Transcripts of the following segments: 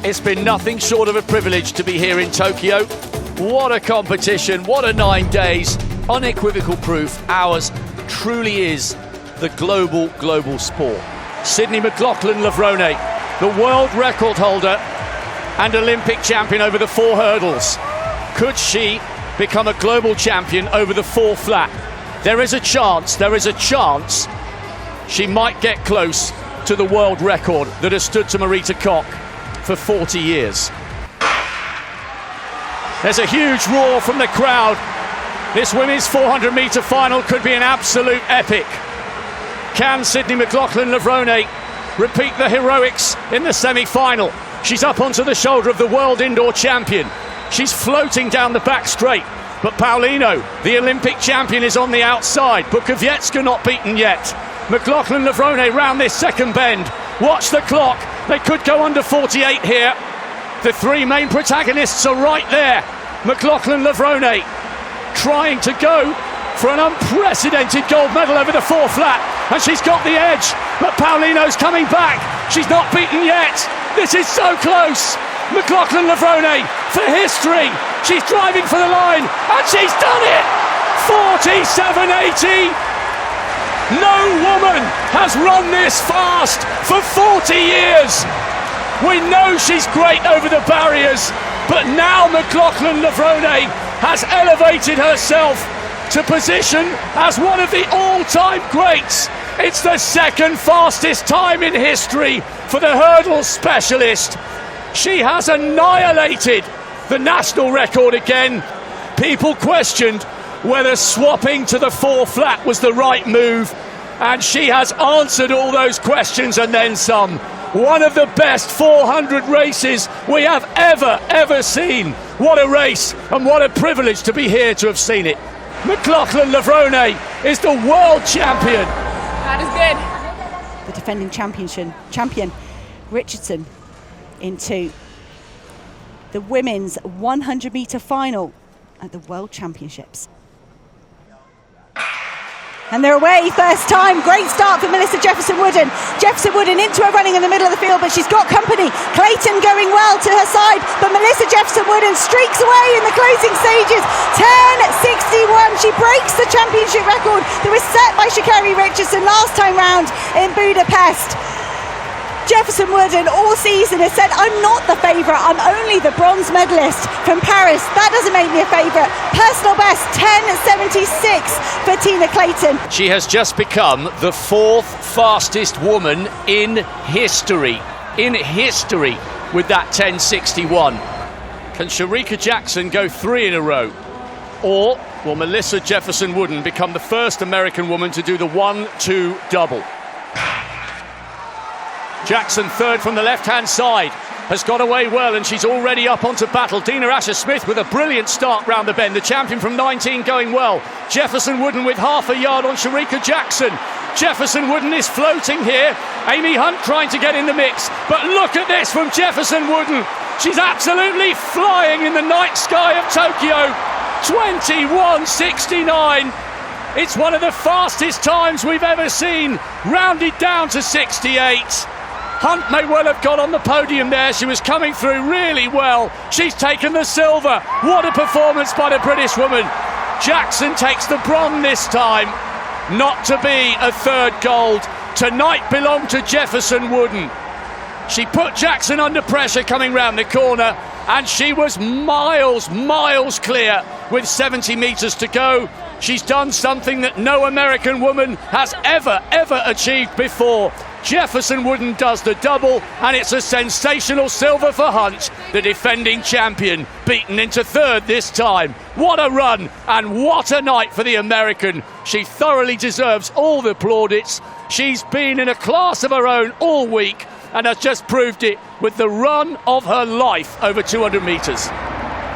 It's been nothing short of a privilege to be here in Tokyo. What a competition, what a 9 days. Unequivocal proof ours truly is the global sport. Sydney McLaughlin-Levrone, the world record holder and Olympic champion over the 4 hurdles. Could she become a global champion over the 4 flat? There is a chance she might get close to the world record that has stood to Marita Koch for 40 years. There's a huge roar from the crowd. This women's 400-metre final could be an absolute epic. Can Sydney McLaughlin-Levrone repeat the heroics in the semi-final? She's up onto the shoulder of the world indoor champion. She's floating down the back straight, but Paulino, the Olympic champion, is on the outside. Bukowiecka not beaten yet. McLaughlin-Levrone round this second bend. Watch the clock. They could go under 48 here. The 3 main protagonists are right there. McLaughlin-Levrone trying to go for an unprecedented gold medal over the 4 flat, and she's got the edge, but Paulino's coming back. She's not beaten yet. This is so close. McLaughlin-Levrone for history. She's driving for the line, and she's done it. 47.80. No woman has run this fast for 40 years. We know she's great over the barriers, but now McLaughlin-Levrone has elevated herself to position as one of the all-time greats. It's the 2nd fastest time in history for the hurdle specialist. She has annihilated the national record again. People questioned whether swapping to the 4 flat was the right move, and she has answered all those questions and then some. One of the best 400 races we have ever seen. What a race, and what a privilege to be here to have seen it. McLaughlin-Levrone is the world champion. That is good. The defending champion Richardson into the women's 100-metre final at the World Championships. And they're away, first time. Great start for Melissa Jefferson-Wooden. Jefferson-Wooden into her running in the middle of the field, but she's got company. Clayton going well to her side, but Melissa Jefferson-Wooden streaks away in the closing stages. 10.61. She breaks the championship record that was set by Sha'Carri Richardson last time round in Budapest. Jefferson-Wooden all season has said, I'm not the favourite, I'm only the bronze medalist from Paris. That doesn't make me a favourite. Personal best, 10.76 for Tina Clayton. She has just become the 4th fastest woman in history with that 10.61. Can Shericka Jackson go 3 in a row? Or will Melissa Jefferson-Wooden become the first American woman to do the 1-2 double? Jackson, 3rd from the left-hand side, has got away well, and she's already up onto battle. Dina Asher-Smith with a brilliant start round the bend. The champion from 19 going well. Jefferson-Wooden with half a yard on Shericka Jackson. Jefferson-Wooden is floating here. Amy Hunt trying to get in the mix. But look at this from Jefferson-Wooden. She's absolutely flying in the night sky of Tokyo. 21.69. It's one of the fastest times we've ever seen, rounded down to 68. Hunt may well have got on the podium there. She was coming through really well. She's taken the silver. What a performance by the British woman. Jackson takes the bronze this time. Not to be a 3rd gold. Tonight belonged to Jefferson-Wooden. She put Jackson under pressure coming round the corner, and she was miles clear with 70 metres to go. She's done something that no American woman has ever achieved before. Jefferson-Wooden does the double, and it's a sensational silver for Hunt, the defending champion, beaten into 3rd this time. What a run, and what a night for the American. She thoroughly deserves all the plaudits. She's been in a class of her own all week, and has just proved it with the run of her life over 200 metres.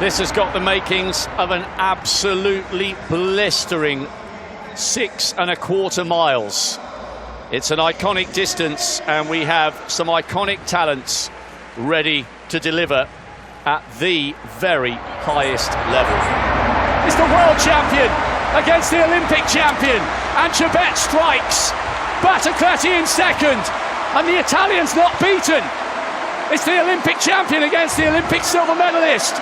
This has got the makings of an absolutely blistering 6.25 miles. It's an iconic distance, and we have some iconic talents ready to deliver at the very highest level. It's the world champion against the Olympic champion, and Chebet strikes. Battacletti in 2nd, and the Italian's not beaten. It's the Olympic champion against the Olympic silver medalist.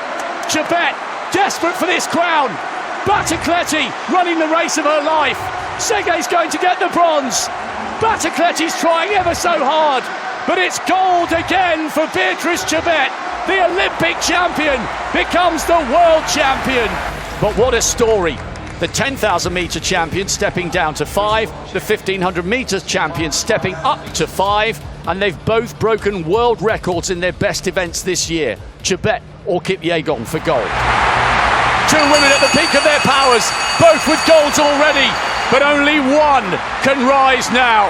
Chebet, desperate for this crown. Batacleti running the race of her life. Sege's going to get the bronze. Batacleti's trying ever so hard, but it's gold again for Beatrice Chebet. The Olympic champion becomes the world champion. But what a story. The 10,000 metre champion stepping down to 5, the 1500 metres champion stepping up to 5, and they've both broken world records in their best events this year. Chebet or Kipyegon for gold. Two women at the peak of their powers, both with golds already, but only one can rise now.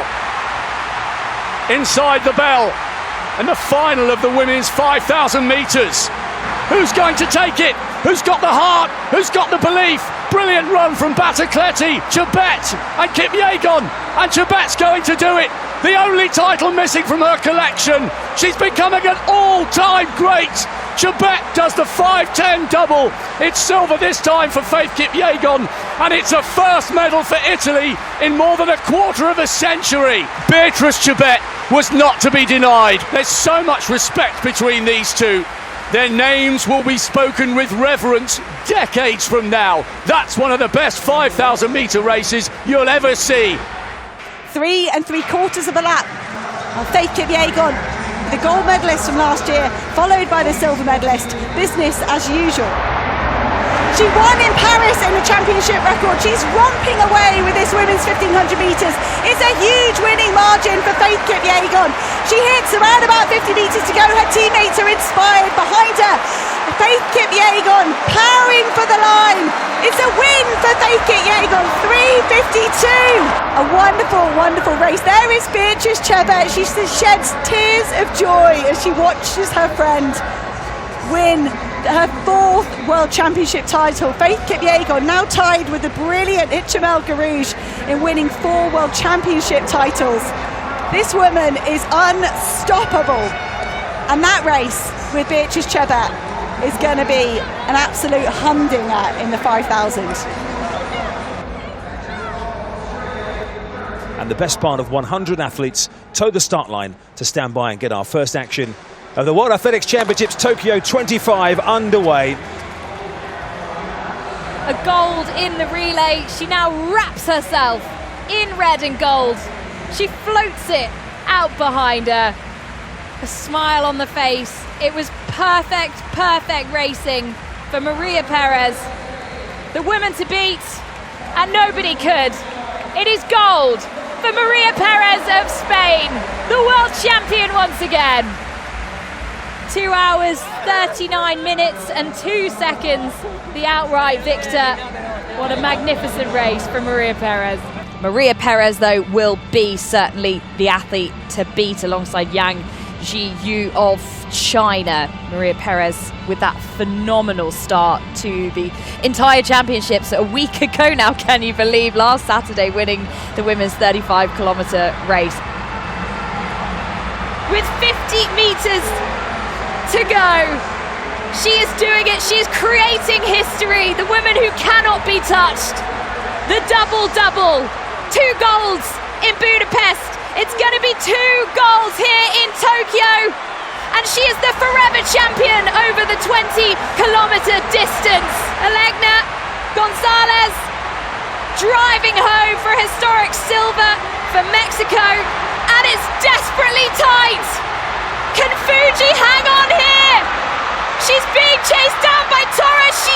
Inside the bell, and the final of the women's 5,000 metres. Who's going to take it? Who's got the heart? Who's got the belief? Brilliant run from Batacleti, Chebet and Kipyegon, and Chebet's going to do it. The only title missing from her collection. She's becoming an all-time great. Chebet does the 5-10 double. It's silver this time for Faith Kipyegon, and it's a first medal for Italy in more than a quarter of a century. Beatrice Chebet was not to be denied. There's so much respect between these two. Their names will be spoken with reverence decades from now. That's one of the best 5,000 metre races you'll ever see. 3 3/4 of a lap of Faith Kipyegon, the gold medalist from last year, followed by the silver medalist. Business as usual. She won in Paris in the championship record. She's romping away with this women's 1500 metres. It's a huge winning margin for Faith Kipyegon. She hits around about 50 metres to go. Her teammates are inspired behind her. Faith Kipyegon powering for the line. It's a win for Faith Kipyegon, 3:52. A wonderful, wonderful race. There is Beatrice Chebet. She sheds tears of joy as she watches her friend win her 4th World Championship title. Faith Kipyegon now tied with the brilliant Ichamel Garouge in winning 4 World Championship titles. This woman is unstoppable, and that race with Beatrice Chebet is going to be an absolute humdinger in the 5,000. And the best part of 100 athletes toe the start line to stand by and get our first action of the World Athletics Championships Tokyo 25 underway. A gold in the relay. She now wraps herself in red and gold. She floats it out behind her. A smile on the face. It was perfect, perfect racing for Maria Perez. The woman to beat, and nobody could. It is gold for Maria Perez of Spain, the world champion once again. 2 hours, 39 minutes and 2 seconds, the outright victor. What a magnificent race for Maria Perez. Maria Perez, though, will be certainly the athlete to beat alongside Yang Jiyu of China. Maria Perez with that phenomenal start to the entire championships a week ago now, can you believe? Last Saturday winning the women's 35-kilometre race. With 50 metres to go, she is doing it. She is creating history. The woman who cannot be touched. The double-double. 2 golds in Budapest. It's going to be 2 golds here in Tokyo. And she is the forever champion over the 20-kilometre distance. Elegna Gonzalez driving home for historic silver for Mexico. And it's desperately tight. Can Fuji hang on here? She's being chased down by Torres. She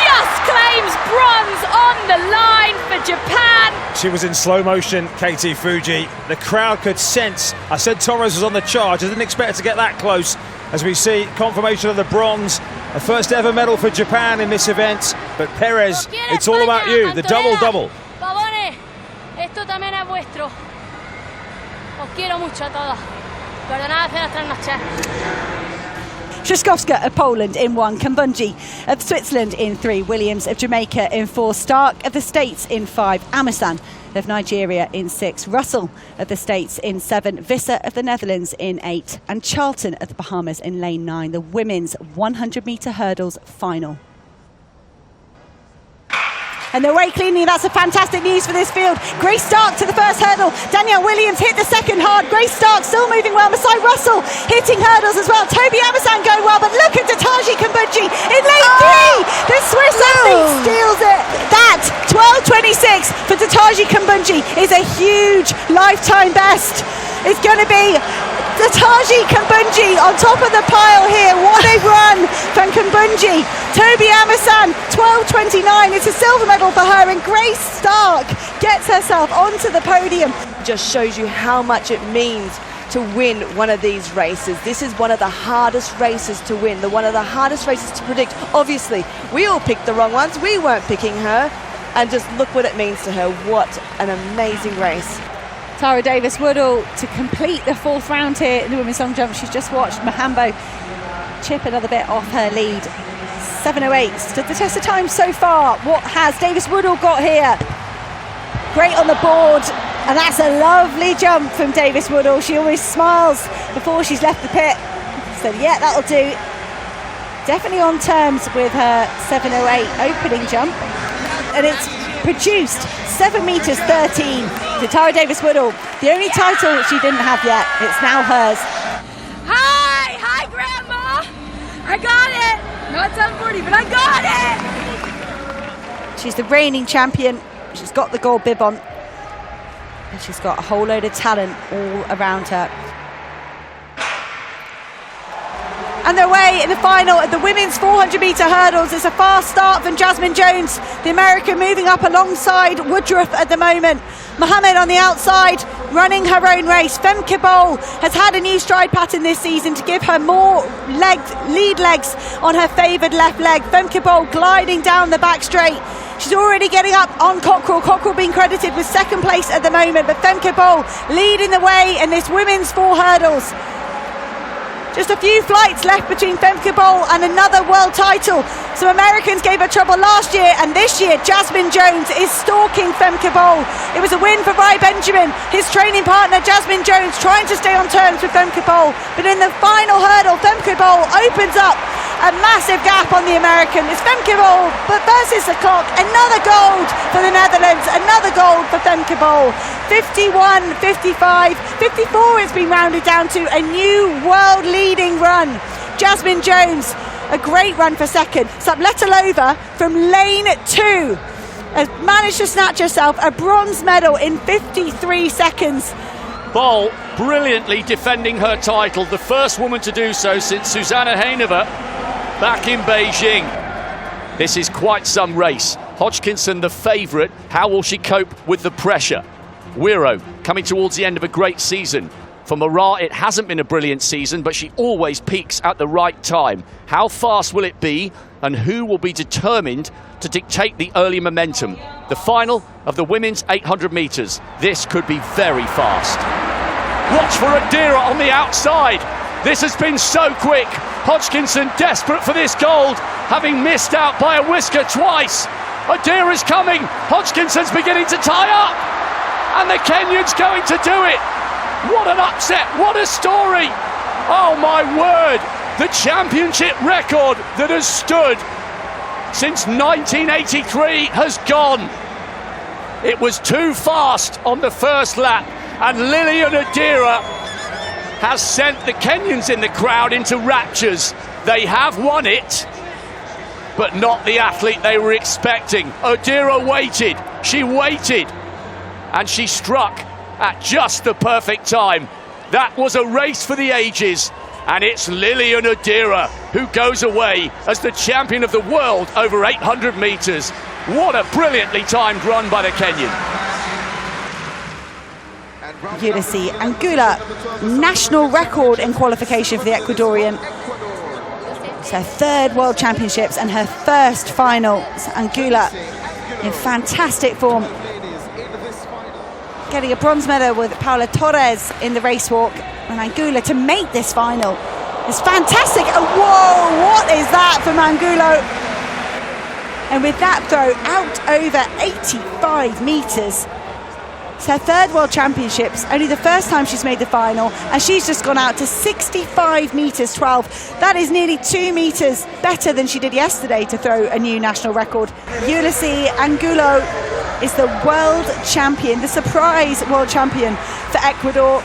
just claims bronze on the line for Japan. She was in slow motion, Katie Fuji. The crowd could sense. I said Torres was on the charge. I didn't expect her to get that close. As we see confirmation of the bronze, a first ever medal for Japan in this event. But Perez, it's all about you, the double-double. Pavone, esto también es vuestro. Os quiero mucho a todos. Perdonad las trasnoches. Trzaskowska of Poland in 1, Kambunji of Switzerland in 3, Williams of Jamaica in 4, Stark of the States in 5, Amasan of Nigeria in 6, Russell of the States in 7, Visser of the Netherlands in 8, and Charlton of the Bahamas in lane 9, the women's 100-metre hurdles final. and they're away cleanly. That's a fantastic news for this field. Grace Stark to the first hurdle. Danielle Williams hit the second hard. Grace Stark still moving well. Masai Russell hitting hurdles as well. Toby Amasan going well, but look at Tataji Kambundji in lane 3. The Swiss athlete steals it. That 12:26 for Tataji Kambundji is a huge lifetime best. It's going to be Tataji Kambundji on top of the pile here. What a run from Kambundji. Toby Amasan, 12:29. It's a silver medal for her, and Grace Stark gets herself onto the podium. Just shows you how much it means to win one of these races. This is one of the hardest races to win, one of the hardest races to predict. Obviously, we all picked the wrong ones. We weren't picking her, and just look what it means to her. What an amazing race. Tara Davis-Woodall to complete the fourth round here in the women's long jump. She's just watched Mahambo chip another bit off her lead. 7:08 stood the test of time so far. What has Davis-Woodall got here? Great on the board, and that's a lovely jump from Davis-Woodall. She always smiles before she's left the pit. So yeah, that'll do. Definitely on terms with her 7:08 opening jump, and it's produced 7 metres 13 to Tara Davis-Woodall. The only title she didn't have yet. It's now hers. Hi, Grandma. I got it. Not 740, but I got it. She's the reigning champion. She's got the gold bib on, and she's got a whole load of talent all around her. And they're away in the final at the women's 400-metre hurdles. It's a fast start from Jasmine Jones, the American, moving up alongside Woodruff at the moment. Mohammed on the outside, running her own race. Femke Bol has had a new stride pattern this season to give her more lead legs on her favoured left leg. Femke Bol gliding down the back straight. She's already getting up on Cockrell. Cockrell being credited with second place at the moment, but Femke Bol leading the way in this women's 4 hurdles. Just a few flights left between Femke Bol and another world title. Some Americans gave her trouble last year, and this year Jasmine Jones is stalking Femke Bol. It was a win for Rai Benjamin, his training partner Jasmine Jones trying to stay on terms with Femke Bol. But in the final hurdle, Femke Bol opens up a massive gap on the American. It's Femke Bol, but versus the clock. Another gold for the Netherlands, another gold for Femke Bol. 51, 55, 54 it's been rounded down to. A new world leading run. Jasmine Jones, a great run for second. Sapletalova from lane 2 has managed to snatch herself a bronze medal in 53 seconds. Bol brilliantly defending her title, the first woman to do so since Susanna Heinever back in Beijing. This is quite some race. Hodgkinson the favourite. How will she cope with the pressure? Wiro coming towards the end of a great season. For Marat, it hasn't been a brilliant season, but she always peaks at the right time. How fast will it be, and who will be determined to dictate the early momentum? The final of the women's 800 metres. This could be very fast. Watch for Adira on the outside. This has been so quick. Hodgkinson desperate for this gold, having missed out by a whisker twice. Adira's coming. Hodgkinson's beginning to tie up. And the Kenyan's going to do it. What an upset, what a story. Oh my word, the championship record that has stood since 1983 has gone. It was too fast on the first lap, and Lilian Adira has sent the Kenyans in the crowd into raptures. They have won it, but not the athlete they were expecting. Adira waited, she waited, and she struck at just the perfect time. That was a race for the ages, and it's Lilian Adira who goes away as the champion of the world over 800 metres. What a brilliantly timed run by the Kenyan. Ulysses Angula, national record in qualification for the Ecuadorian. It's her third World Championships and her first final. So Angula in fantastic form, getting a bronze medal with Paula Torres in the race walk, and Angulo to make this final. It's fantastic. Oh, whoa, what is that from Angulo? And with that throw out over 85 metres, It's her third World Championships, only the first time she's made the final, and she's just gone out to 65 metres 12. That is nearly 2 metres better than she did yesterday to throw a new national record. Ulysses Angulo is the world champion, the surprise world champion for Ecuador.